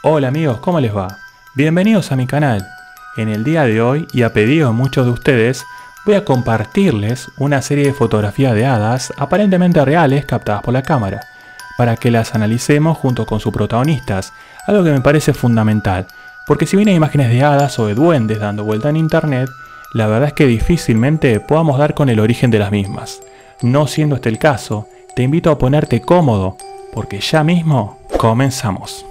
Hola amigos, ¿cómo les va? Bienvenidos a mi canal. En el día de hoy, y a pedido de muchos de ustedes, voy a compartirles una serie de fotografías de hadas aparentemente reales captadas por la cámara, para que las analicemos junto con sus protagonistas, algo que me parece fundamental, porque si bien hay imágenes de hadas o de duendes dando vuelta en internet, la verdad es que difícilmente podamos dar con el origen de las mismas. No siendo este el caso, te invito a ponerte cómodo, porque ya mismo comenzamos.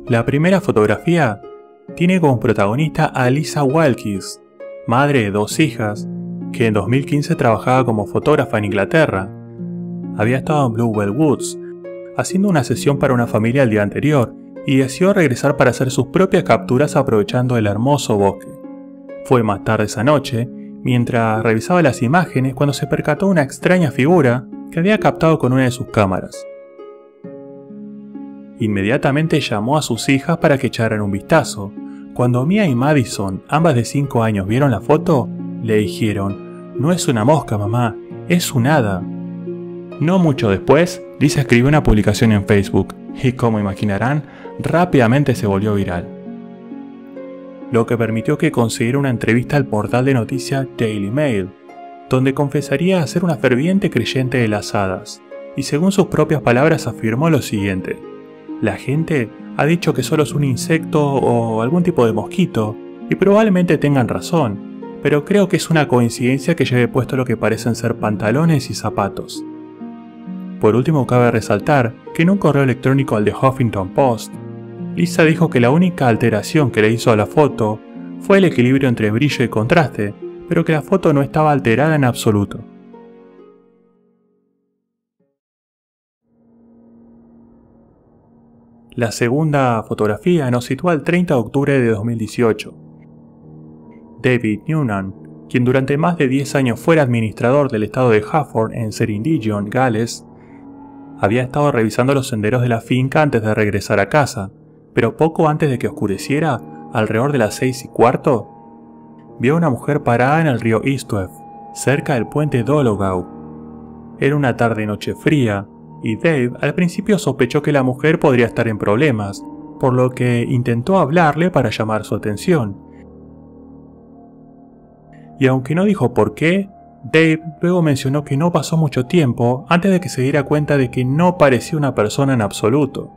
La primera fotografía tiene como protagonista a Lisa Wilkes, madre de 2 hijas, que en 2015 trabajaba como fotógrafa en Inglaterra. Había estado en Bluewell Woods, haciendo una sesión para una familia el día anterior, y decidió regresar para hacer sus propias capturas aprovechando el hermoso bosque. Fue más tarde esa noche, mientras revisaba las imágenes, cuando se percató de una extraña figura que había captado con una de sus cámaras. Inmediatamente llamó a sus hijas para que echaran un vistazo. Cuando Mia y Madison, ambas de 5 años, vieron la foto, le dijeron: "No es una mosca, mamá, es un hada". No mucho después, Lisa escribió una publicación en Facebook, y como imaginarán, rápidamente se volvió viral. Lo que permitió que consiguiera una entrevista al portal de noticias Daily Mail, donde confesaría ser una ferviente creyente de las hadas, y según sus propias palabras afirmó lo siguiente: "La gente ha dicho que solo es un insecto o algún tipo de mosquito, y probablemente tengan razón, pero creo que es una coincidencia que lleve puesto lo que parecen ser pantalones y zapatos". Por último, cabe resaltar que en un correo electrónico al The Huffington Post, Lisa dijo que la única alteración que le hizo a la foto fue el equilibrio entre brillo y contraste, pero que la foto no estaba alterada en absoluto. La segunda fotografía nos sitúa el 30 de octubre de 2018. David Noonan, quien durante más de 10 años fuera administrador del estado de Hafford en Ceredigion, Gales, había estado revisando los senderos de la finca antes de regresar a casa, pero poco antes de que oscureciera, alrededor de las 6:15, vio a una mujer parada en el río Istwef, cerca del puente Dologau. Era una tarde-noche fría, y Dave al principio sospechó que la mujer podría estar en problemas, por lo que intentó hablarle para llamar su atención. Y aunque no dijo por qué, Dave luego mencionó que no pasó mucho tiempo antes de que se diera cuenta de que no parecía una persona en absoluto.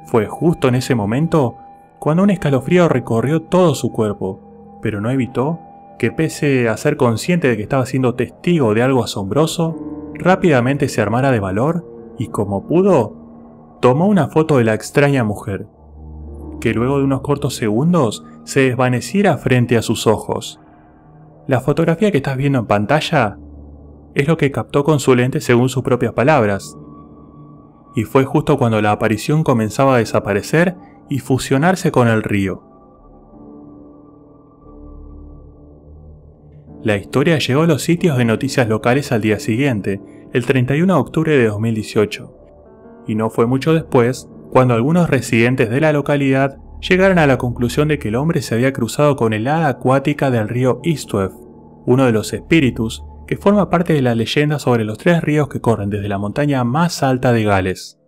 Fue justo en ese momento cuando un escalofrío recorrió todo su cuerpo, pero no evitó que, pese a ser consciente de que estaba siendo testigo de algo asombroso, rápidamente se armara de valor y, como pudo, tomó una foto de la extraña mujer, que luego de unos cortos segundos se desvaneciera frente a sus ojos. La fotografía que estás viendo en pantalla es lo que captó con su lente según sus propias palabras, y fue justo cuando la aparición comenzaba a desaparecer y fusionarse con el río. La historia llegó a los sitios de noticias locales al día siguiente, el 31 de octubre de 2018, y no fue mucho después cuando algunos residentes de la localidad llegaron a la conclusión de que el hombre se había cruzado con el hada acuática del río Istwef, uno de los espíritus que forma parte de la leyenda sobre los 3 ríos que corren desde la montaña más alta de Gales.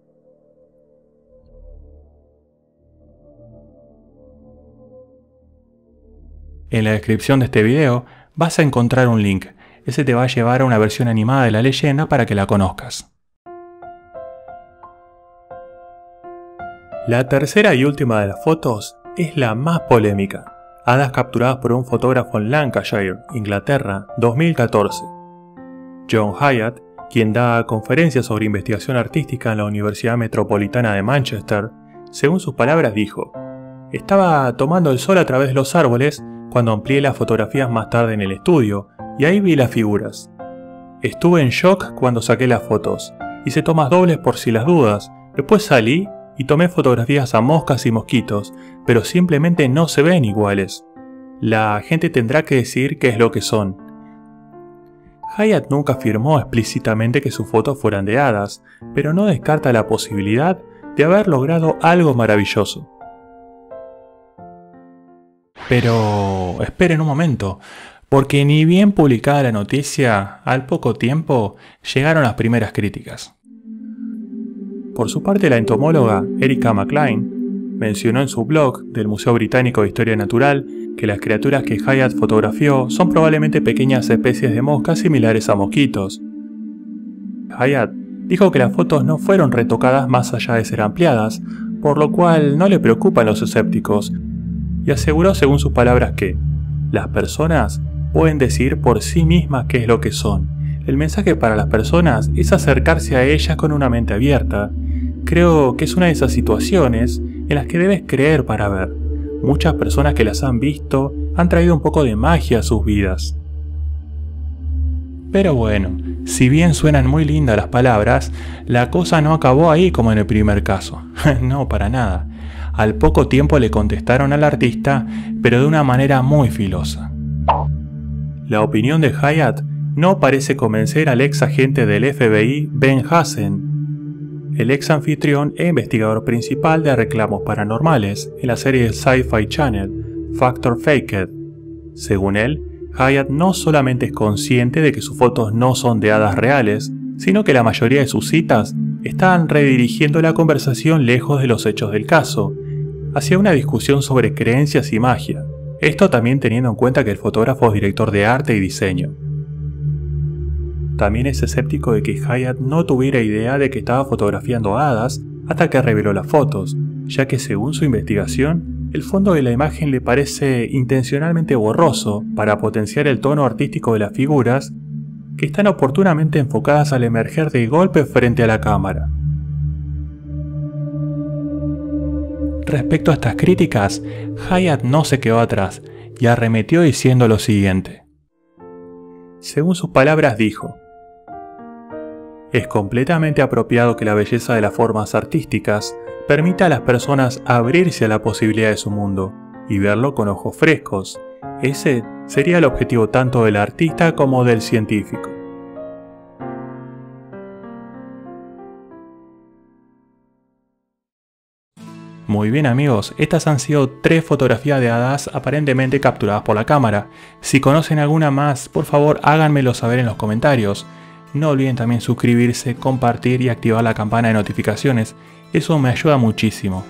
En la descripción de este video vas a encontrar un link. Ese te va a llevar a una versión animada de la leyenda para que la conozcas. La tercera y última de las fotos es la más polémica. Hadas capturadas por un fotógrafo en Lancashire, Inglaterra, 2014. John Hyatt, quien da conferencias sobre investigación artística en la Universidad Metropolitana de Manchester, según sus palabras dijo: "Estaba tomando el sol a través de los árboles cuando amplié las fotografías más tarde en el estudio, y ahí vi las figuras. Estuve en shock cuando saqué las fotos. Hice tomas dobles por si las dudas. Después salí y tomé fotografías a moscas y mosquitos, pero simplemente no se ven iguales. La gente tendrá que decir qué es lo que son". Hyatt nunca afirmó explícitamente que sus fotos fueran de hadas, pero no descarta la posibilidad de haber logrado algo maravilloso. Pero esperen un momento, porque ni bien publicada la noticia, al poco tiempo llegaron las primeras críticas. Por su parte, la entomóloga Erica McLean mencionó en su blog del Museo Británico de Historia Natural que las criaturas que Hyatt fotografió son probablemente pequeñas especies de moscas similares a mosquitos. Hyatt dijo que las fotos no fueron retocadas más allá de ser ampliadas, por lo cual no le preocupan los escépticos, y aseguró según sus palabras que las personas pueden decir por sí mismas qué es lo que son. El mensaje para las personas es acercarse a ellas con una mente abierta. Creo que es una de esas situaciones en las que debes creer para ver. Muchas personas que las han visto han traído un poco de magia a sus vidas. Pero bueno, si bien suenan muy lindas las palabras, la cosa no acabó ahí como en el primer caso. No, para nada. Al poco tiempo le contestaron al artista, pero de una manera muy filosa. La opinión de Hyatt no parece convencer al ex agente del FBI Ben Hassen, el ex anfitrión e investigador principal de reclamos paranormales en la serie Sci-Fi Channel Factor Faked. Según él, Hyatt no solamente es consciente de que sus fotos no son de hadas reales, sino que la mayoría de sus citas están redirigiendo la conversación lejos de los hechos del caso, hacia una discusión sobre creencias y magia. Esto también teniendo en cuenta que el fotógrafo es director de arte y diseño. También es escéptico de que Hyatt no tuviera idea de que estaba fotografiando hadas hasta que reveló las fotos, ya que según su investigación, el fondo de la imagen le parece intencionalmente borroso para potenciar el tono artístico de las figuras que están oportunamente enfocadas al emerger de golpe frente a la cámara. Respecto a estas críticas, Hyatt no se quedó atrás y arremetió diciendo lo siguiente. Según sus palabras dijo: es completamente apropiado que la belleza de las formas artísticas permita a las personas abrirse a la posibilidad de su mundo y verlo con ojos frescos. Ese sería el objetivo tanto del artista como del científico. Muy bien amigos, estas han sido 3 fotografías de hadas aparentemente capturadas por la cámara. Si conocen alguna más, por favor háganmelo saber en los comentarios. No olviden también suscribirse, compartir y activar la campana de notificaciones, eso me ayuda muchísimo.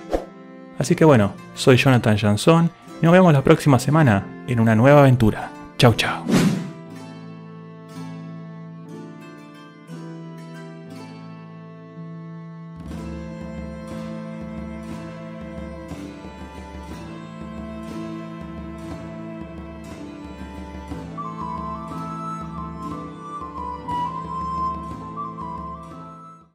Así que bueno, soy Jonathan Jansson y nos vemos la próxima semana en una nueva aventura. Chau chau.